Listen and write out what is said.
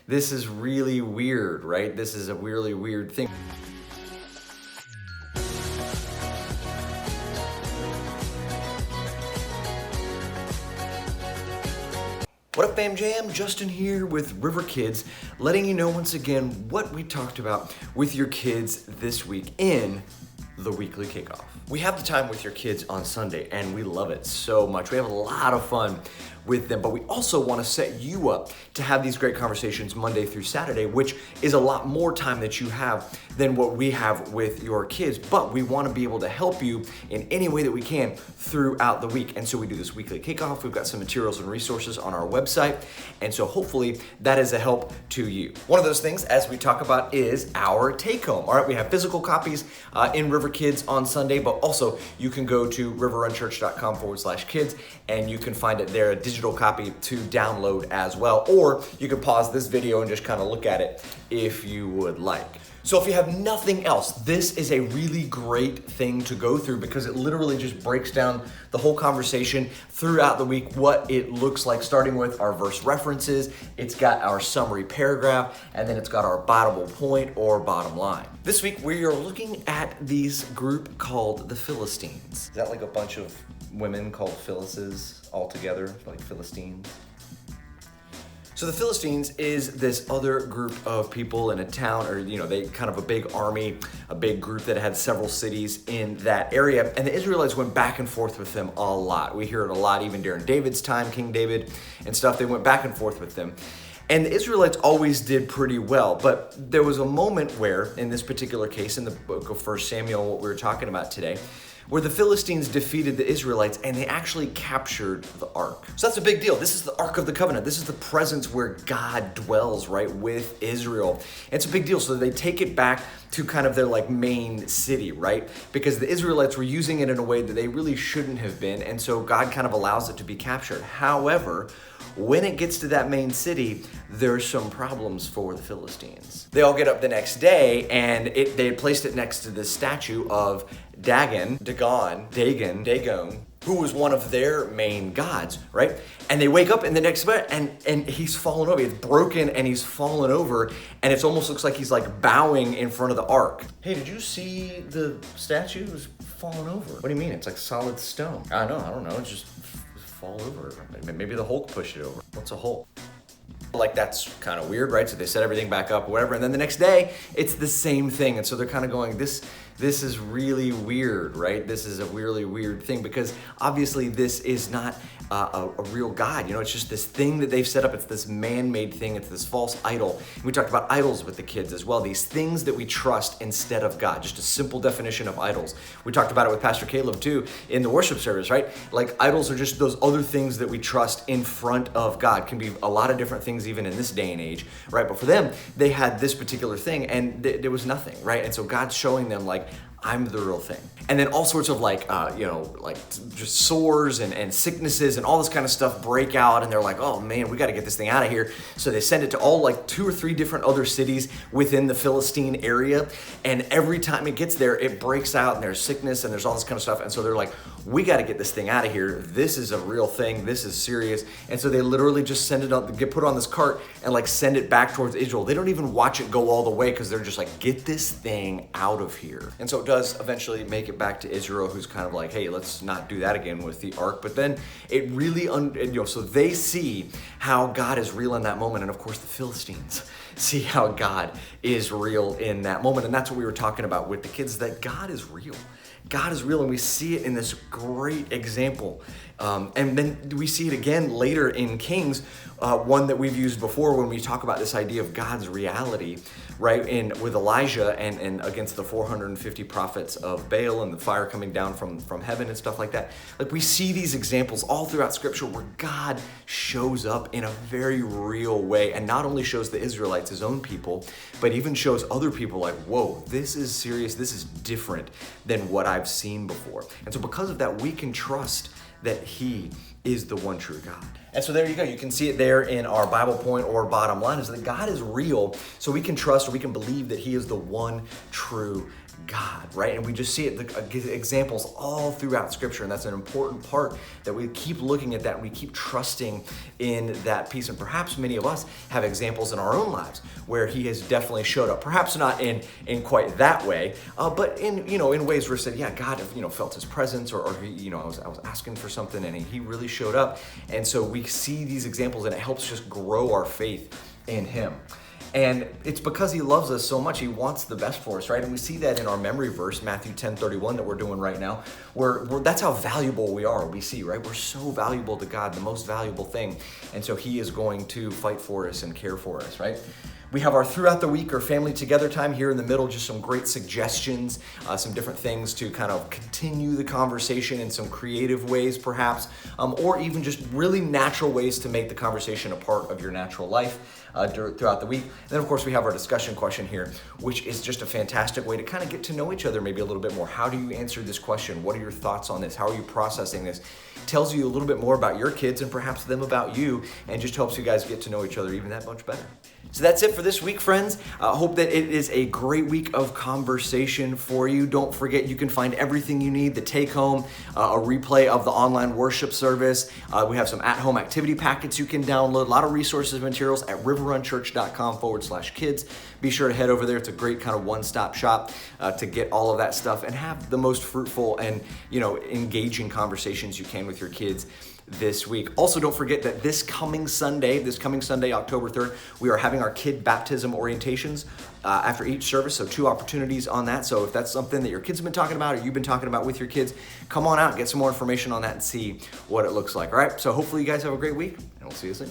This is really weird, right? This is a really weird thing. What up, Fam Jam? Justin here with River Kids, letting you know once again what we talked about with your kids this week in the weekly kickoff. We have the time with your kids on Sunday and we love it so much. We have a lot of fun with them, but we also want to set you up to have these great conversations Monday through Saturday, which is a lot more time that you have than what we have with your kids, but we want to be able to help you in any way that we can throughout the week. And so we do this weekly kickoff. We've got some materials and resources on our website, and so hopefully that is a help to you. One of those things, as we talk about, is our take home. All right, we have physical copies in River Kids on Sunday, but also you can go to riverrunchurch.com/kids and you can find it there, a digital copy to download as well, or you can pause this video and just kind of look at it if you would like. So if you have nothing else, this is a really great thing to go through because it literally just breaks down the whole conversation throughout the week, what it looks like, starting with our verse references. It's got our summary paragraph, and then it's got our bottom point or bottom line. This week we are looking at this group called the Philistines. Is that like a bunch of women called Phyllises all together, like Philistines? So the Philistines is this other group of people in a town, or they kind of a big army, a big group that had several cities in that area, and the Israelites went back and forth with them a lot. We hear it a lot even during David's time, King David and stuff. They went back and forth with them. And the Israelites always did pretty well, but there was a moment where, in this particular case, in the book of 1 Samuel, what we were talking about today, where the Philistines defeated the Israelites and they actually captured the ark. So that's a big deal. This is the Ark of the Covenant. This is the presence where God dwells, right, with Israel. It's a big deal. So they take it back to kind of their main city, right? Because the Israelites were using it in a way that they really shouldn't have been. And so God kind of allows it to be captured. However, when it gets to that main city, there's some problems for the Philistines. They all get up the next day and they had placed it next to this statue of Dagon, who was one of their main gods, right? And they wake up in the next minute and he's fallen over. It's broken and he's fallen over, and it almost looks like he's bowing in front of the ark. Hey, did you see the statue was fallen over? What do you mean? It's like solid stone. I don't know. It's just fall over. Maybe the Hulk pushed it over. What's a Hulk? That's kind of weird, right? So they set everything back up, whatever. And then the next day, it's the same thing. And so they're kind of going, this is really weird, right? This is a really weird thing because obviously this is not a real God. It's just this thing that they've set up. It's this man-made thing. It's this false idol. We talked about idols with the kids as well. These things that we trust instead of God. Just a simple definition of idols. We talked about it with Pastor Caleb too in the worship service, right? Idols are just those other things that we trust in front of God. Can be a lot of different things even in this day and age, right? But for them, they had this particular thing and there was nothing, right? And so God's showing them I'm the real thing. And then all sorts of just sores and sicknesses and all this kind of stuff break out, and they're like, oh man, we got to get this thing out of here. So they send it to all 2 or 3 different other cities within the Philistine area. And every time it gets there, it breaks out and there's sickness and there's all this kind of stuff. And so they're like, we got to get this thing out of here. This is a real thing. This is serious. And so they literally just send it up, get put on this cart and send it back towards Israel. They don't even watch it go all the way because they're just get this thing out of here. And so it does eventually make it back to Israel, who's kind of hey, let's not do that again with the ark. But then it really, so they see how God is real in that moment. And of course the Philistines see how God is real in that moment. And that's what we were talking about with the kids, that God is real. God is real, and we see it in this great example. And then we see it again later in Kings, one that we've used before when we talk about this idea of God's reality, right? With Elijah and against the 450 prophets of Baal and the fire coming down from heaven and stuff like that. We see these examples all throughout Scripture where God shows up in a very real way, and not only shows the Israelites, his own people, but even shows other people whoa, this is serious. This is different than what I've seen before. And so because of that, we can trust that he is the one true God. And so there you go. You can see it there in our Bible point or bottom line, is that God is real, so we can trust or we can believe that he is the one true God, right? And we just see it, the examples all throughout Scripture, and that's an important part that we keep looking at that, and we keep trusting in that piece. And perhaps many of us have examples in our own lives where he has definitely showed up. Perhaps not in quite that way, but in ways where it said, yeah, God, felt his presence, or I was asking for something and he really showed up. And so we see these examples, and it helps just grow our faith in him. And it's because he loves us so much. He wants the best for us, right? And we see that in our memory verse, Matthew 10:31, that we're doing right now, where that's how valuable we are. We see, right? We're so valuable to God, the most valuable thing. And so he is going to fight for us and care for us, right? We have our throughout the week or family together time here in the middle, just some great suggestions, some different things to kind of continue the conversation in some creative ways perhaps, or even just really natural ways to make the conversation a part of your natural life throughout the week. And then of course we have our discussion question here, which is just a fantastic way to kind of get to know each other maybe a little bit more. How do you answer this question? What are your thoughts on this? How are you processing this? It tells you a little bit more about your kids and perhaps them about you, and just helps you guys get to know each other even that much better. So that's it for this week, friends. I hope that it is a great week of conversation for you. Don't forget, you can find everything you need, the take home, a replay of the online worship service. We have some at-home activity packets you can download, a lot of resources and materials at riverrunchurch.com/kids. Be sure to head over there. It's a great kind of one-stop shop to get all of that stuff and have the most fruitful and engaging conversations you can with your kids this week. Also, don't forget that this coming Sunday, October 3rd, we are having our kid baptism orientations after each service. So 2 opportunities on that. So if that's something that your kids have been talking about or you've been talking about with your kids, come on out, get some more information on that and see what it looks like. All right. So hopefully you guys have a great week, and we'll see you soon.